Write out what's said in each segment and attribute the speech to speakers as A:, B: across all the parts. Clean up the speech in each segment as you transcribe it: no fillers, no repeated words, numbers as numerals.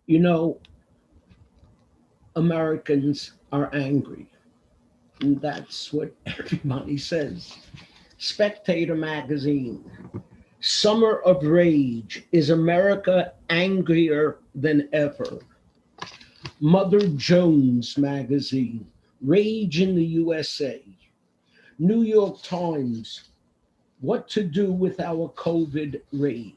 A: You know, Americans are angry. And that's what everybody says. Spectator magazine. Summer of Rage. Is America angrier than ever? Mother Jones magazine. Rage in the USA. New York Times. What to do with our COVID rage.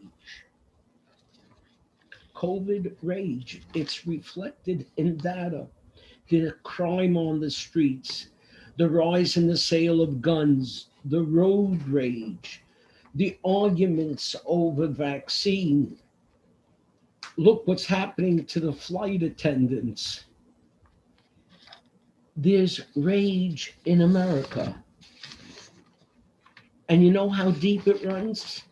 A: COVID rage. It's reflected in data. The crime on the streets, the rise in the sale of guns, the road rage, the arguments over vaccine. Look what's happening to the flight attendants. There's rage in America. And you know how deep it runs?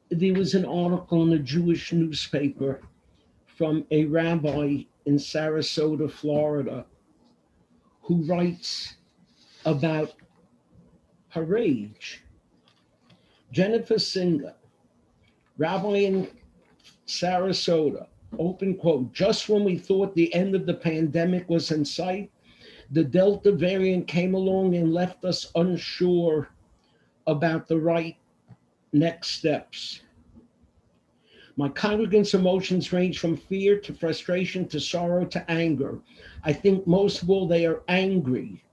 A: There was an article in a Jewish newspaper from a rabbi in Sarasota, Florida, who writes about her rage. Jennifer Singer, rabbi in Sarasota, open quote, just when we thought the end of the pandemic was in sight, the Delta variant came along and left us unsure about the right next steps. My congregants' emotions range from fear to frustration to sorrow to anger. I think most of all they are angry.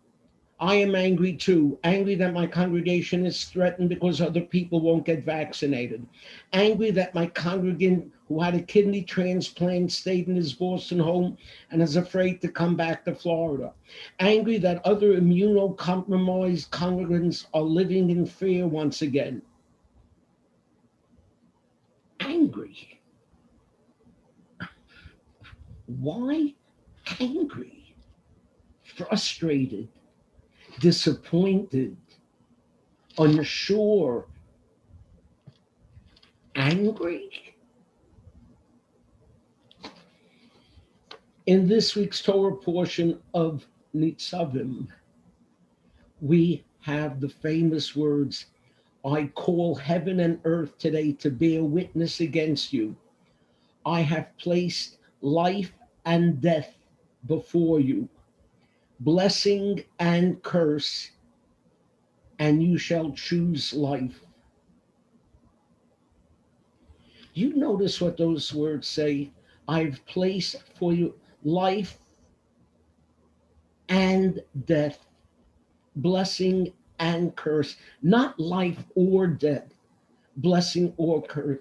A: I am angry too, angry that my congregation is threatened because other people won't get vaccinated. Angry that my congregant who had a kidney transplant stayed in his Boston home and is afraid to come back to Florida. Angry that other immunocompromised congregants are living in fear once again. Angry. Why angry? Frustrated, disappointed, unsure, angry. In this week's Torah portion of Nitzavim, we have the famous words, I call heaven and earth today to bear witness against you. I have placed life and death before you, blessing and curse, and you shall choose life. You notice what those words say? I've placed for you life and death, blessing and curse, not life or death, blessing or curse.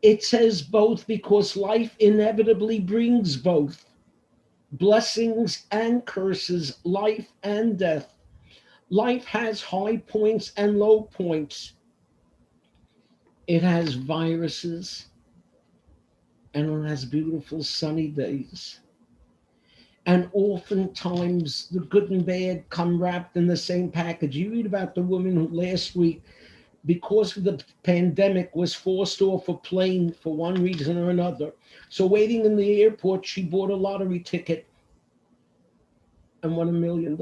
A: It says both because life inevitably brings both blessings and curses, life and death. Life has high points and low points. It has viruses and it has beautiful sunny days. And oftentimes the good and bad come wrapped in the same package. You read about the woman who last week, because of the pandemic, was forced off a plane for one reason or another. So waiting in the airport, she bought a lottery ticket and won $1 million.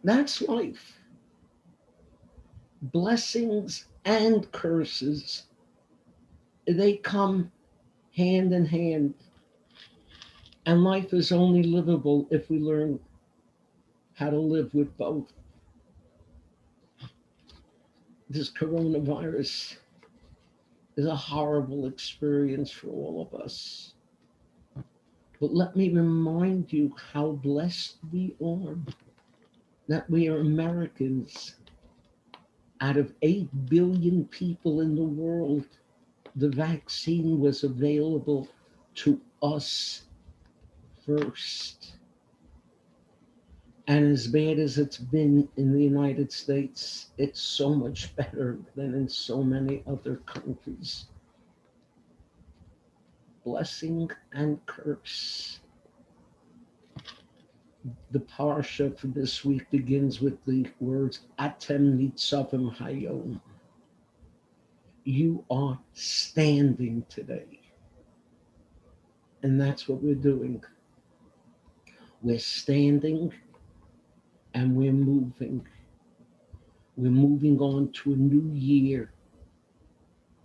A: That's life. Blessings and curses, they come hand in hand. And life is only livable if we learn how to live with both. This coronavirus is a horrible experience for all of us. But let me remind you how blessed we are, that we are Americans. Out of 8 billion people in the world, the vaccine was available to us first. And as bad as it's been in the United States, it's so much better than in so many other countries. Blessing and curse. The Parshah for this week begins with the words, Atem Nitzavim Hayom. You are standing today. And that's what we're doing. We're standing and we're moving. We're moving on to a new year,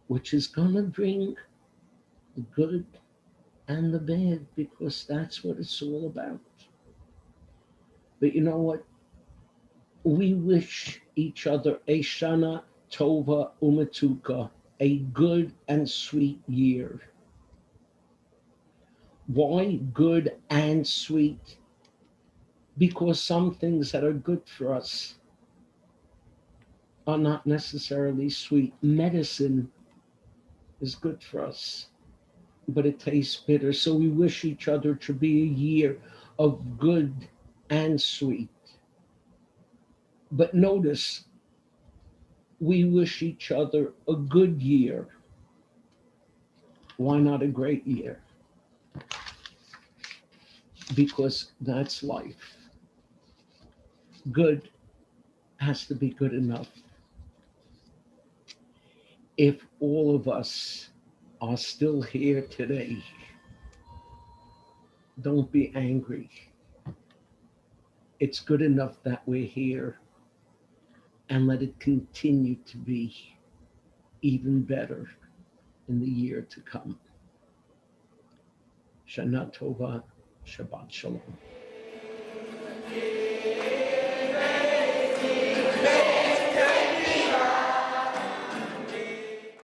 A: which is going to bring the good and the bad, because that's what it's all about. But you know what? We wish each other a Shana Tova Umatuka, a good and sweet year. Why good and sweet? Because some things that are good for us are not necessarily sweet. Medicine is good for us, but it tastes bitter. So we wish each other to be a year of good and sweet. But notice, we wish each other a good year. Why not a great year? Because that's life. Good has to be good enough. If all of us are still here today, don't be angry. It's good enough that we're here, and let it continue to be even better in the year to come. Shana Tova, Shabbat Shalom.